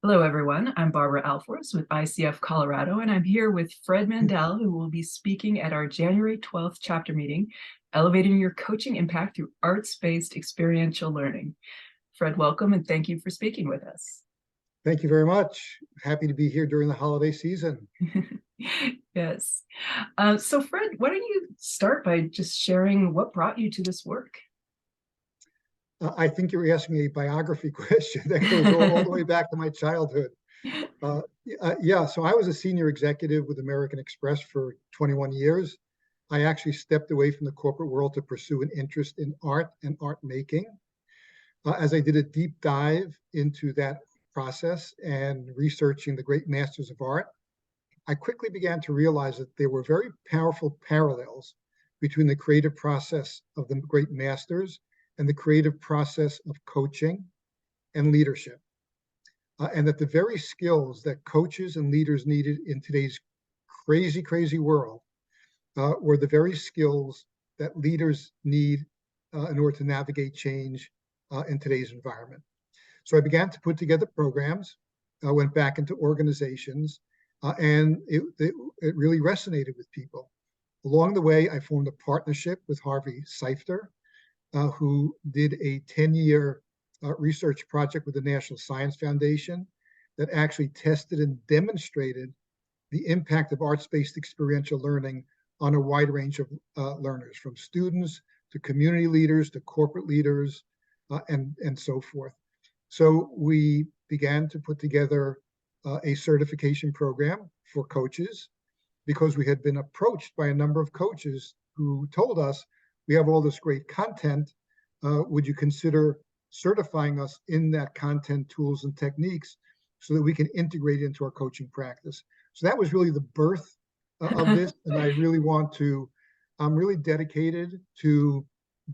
Hello, everyone. I'm Barbara Alforth with ICF Colorado, and I'm here with Fred Mandell, who will be speaking at our January 12th chapter meeting, Elevating Your Coaching Impact Through Arts-Based Experiential Learning. Fred, welcome, and thank you for speaking with us. Thank you very much. Happy to be here during the holiday season. Yes. So Fred, why don't you start by just sharing what brought you to this work? I think you're asking a biography question that goes all the way back to my childhood. So I was a senior executive with American Express for 21 years. I actually stepped away from the corporate world to pursue an interest in art and art making. As I did a deep dive into that process and researching the great masters of art, I quickly began to realize that there were very powerful parallels between the creative process of the great masters and the creative process of coaching and leadership. And that the very skills that coaches and leaders needed in today's crazy, crazy world were the very skills that leaders need in order to navigate change in today's environment. So I began to put together programs, went back into organizations, and it really resonated with people. Along the way, I formed a partnership with Harvey Seifter, who did a 10-year research project with the National Science Foundation that actually tested and demonstrated the impact of arts-based experiential learning on a wide range of learners, from students to community leaders to corporate leaders and so forth. So we began to put together a certification program for coaches because we had been approached by a number of coaches who told us, we have all this great content. Would you consider certifying us in that content, tools, and techniques so that we can integrate it into our coaching practice? So that was really the birth of this. And I'm really dedicated to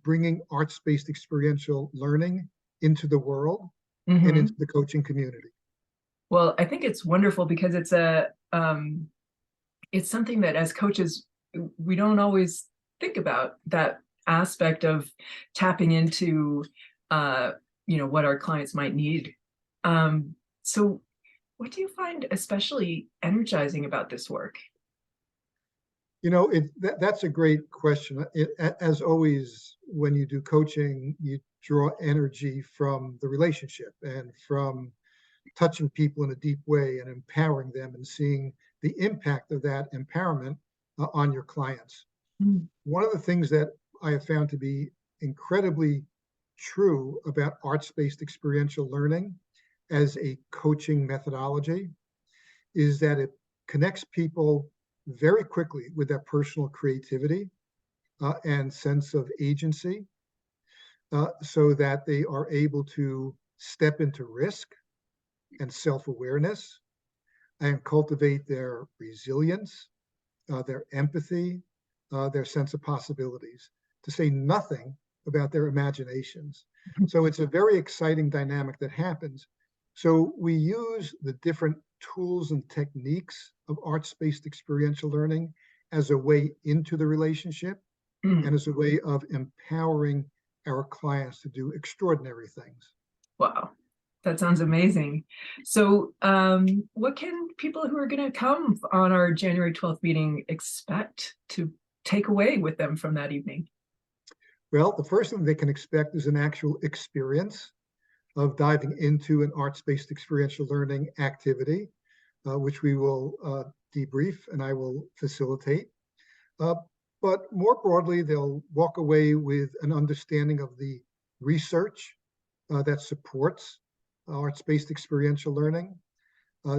bringing arts-based experiential learning into the world and into the coaching community. Well, I think it's wonderful because it's something that as coaches, we don't always think about, that aspect of tapping into what our clients might need. So what do you find especially energizing about this work? That's a great question. As always, when you do coaching, you draw energy from the relationship and from touching people in a deep way and empowering them and seeing the impact of that empowerment on your clients. One of the things that I have found to be incredibly true about arts-based experiential learning as a coaching methodology is that it connects people very quickly with their personal creativity and sense of agency so that they are able to step into risk and self-awareness and cultivate their resilience, their empathy, their sense of possibilities, to say nothing about their imaginations. So it's a very exciting dynamic that happens. So we use the different tools and techniques of arts-based experiential learning as a way into the relationship and as a way of empowering our clients to do extraordinary things. Wow, that sounds amazing. So what can people who are going to come on our January 12th meeting expect to take away with them from that evening? Well, the first thing they can expect is an actual experience of diving into an arts-based experiential learning activity, which we will debrief and I will facilitate. But more broadly, they'll walk away with an understanding of the research that supports arts-based experiential learning.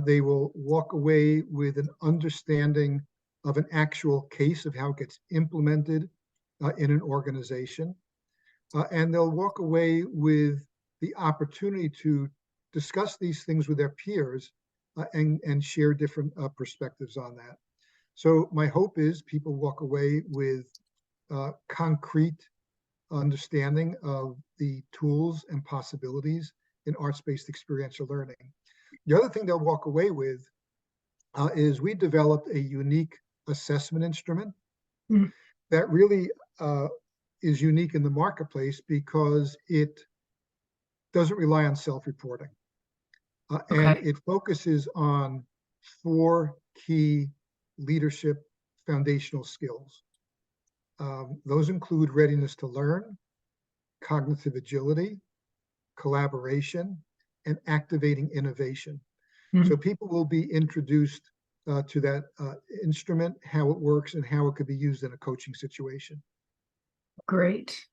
They will walk away with an understanding of an actual case of how it gets implemented in an organization. And they'll walk away with the opportunity to discuss these things with their peers and share different perspectives on that. So my hope is people walk away with concrete understanding of the tools and possibilities in arts-based experiential learning. The other thing they'll walk away with is we developed a unique assessment instrument that really is unique in the marketplace because it doesn't rely on self-reporting. And Okay. it focuses on 4 key leadership foundational skills. Those include readiness to learn, cognitive agility, collaboration, and activating innovation. So Mhm. people will be introduced to that instrument, how it works, and how it could be used in a coaching situation. Great.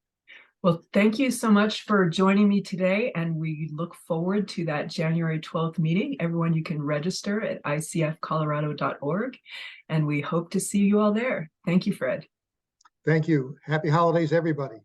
Well, thank you so much for joining me today, and we look forward to that January 12th meeting. Everyone, you can register at icfcolorado.org, and we hope to see you all there. Thank you, Fred. Thank you. Happy holidays, everybody.